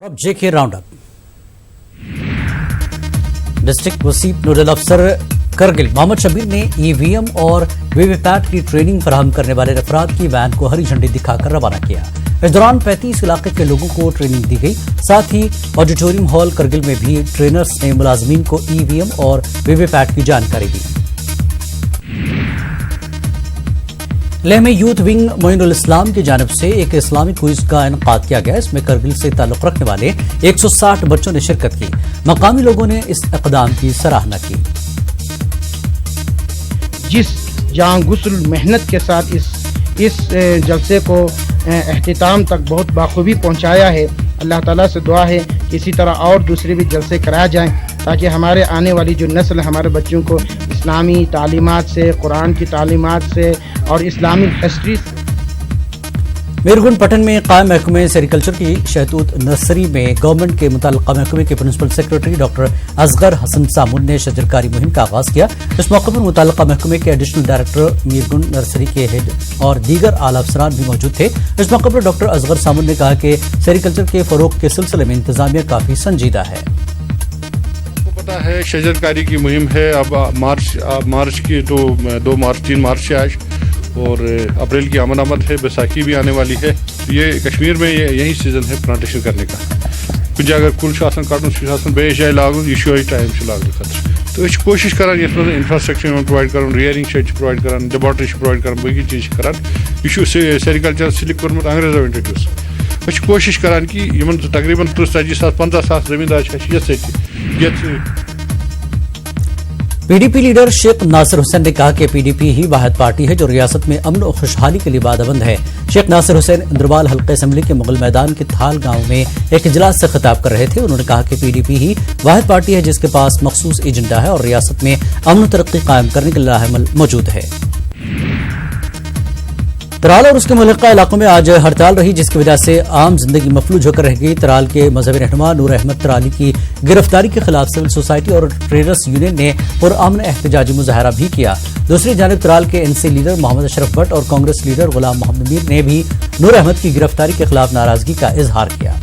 अब जेके round up. District वसीफ nodal अफसर करगिल मोहम्मद शबीर ने ईवीएम और वीवीपैट की ट्रेनिंग फराहम करने वाले अफराद की वैन को हरी झंडी दिखाकर रवाना किया। इस दौरान 35 इलाके के लोगों को ट्रेनिंग दी गई। साथ ही ऑडिटोरियम हॉल करगिल में भी ट्रेनर्स ने मुलाजमीन को ईवीएम और वीवीपैट की जानकारी दी। लेह में यूथ विंग मोइनुल इस्लाम की जानिब से एक इस्लामिक क्विज का इनकाद किया गया। इसमें करगिल से ताल्लुक रखने वाले 160 बच्चों ने शिरकत की। मकामी लोगों ने इस इक़दाम की सराहना की। जिस जान गुस्ल मेहनत के साथ इस जलसे को एहतिताम तक बहुत बाखूबी पहुंचाया है, अल्लाह ताला से दुआ है कि इसी तरह और दूसरे भी जलसे कराए जाएं ताकि हमारे आने वाली जो नस्ल हमारे बच्चों को इस्लामी तालीमात से, कुरान की तालीमात से और इस्लामिक हिस्ट्री से। मीरगुन पटन में कायम महकमे सेरिकल्चर की शहतूत नर्सरी में गवर्नमेंट के मुताल्लिका महकमे के principal secretary doctor Asghar Hasan सामुन ने शजरकारी मुहिम का आगाज किया। इस मौके पर मुताल्लिका महकमे के एडिशनल डायरेक्टर मीरगुन नर्सरी के हेड और दीगर आला अफसरान भी मौजूद थे। इस मौके पर डॉक्टर असगर सामुन ने कहा कि सेरिकल्चर के फरोग के सिलसिले में इंतजामिया काफी संजीदा है। पता है शजरकारी की मुहिम है। अब मार्च की तो 2 मार्च 3 मार्च से आज और अप्रैल की आमद है, बैसाखी भी आने वाली है। ये कश्मीर में यही सीजन है प्लांटेशन करने का। कुछ अगर कुल शासन काटन बेस जाए लागू ये टाइम से लागू खतर तो कोशिश करान ये इंफ्रास्ट्रक्चर प्रोवाइड कर रियरिंग शेड प्रोवाइड कर लेबॉर्टरी प्रोवाइड कर बी चीज कर सेरिकल्चर सिलिक कोर्मुत अंग्रेजों इंट्रोड्यूस कोशिश करान कि तकरीबन 40,000-50,000 जमींदार पीडीपी लीडर शेख नासिर हुसैन ने कहा कि पीडीपी ही वाहिद पार्टी है जो रियासत में अमन और खुशहाली के लिए वादाबंद है। शेख नासिर हुसैन इंद्रवाल हल्का असेंबली के मुगल मैदान के थाल गांव में एक इजलास से खिताब कर रहे थे। उन्होंने कहा कि पीडीपी ही वाहिद पार्टी है जिसके पास मखसूस एजेंडा है और रियासत में अमन और तरक्की कायम करने के लाहेमल मौजूद है। तराल और उसके मुल्का इलाकों में आज हड़ताल रही, जिसकी वजह से आम जिंदगी मफलूज होकर रह गई। तराल के मजहबी रहनुमा नूर अहमद तराली की गिरफ्तारी के खिलाफ सिविल सोसाइटी और ट्रेडर्स यूनियन ने पुरअमन एहतजाजी मुजाहरा भी किया। दूसरी जानिब तराल के एनसी लीडर मोहम्मद अशरफ भट्ट और कांग्रेस लीडर गुलाम मोहम्मद मीर ने भी नूर अहमद की गिरफ्तारी के खिलाफ नाराजगी का इजहार किया।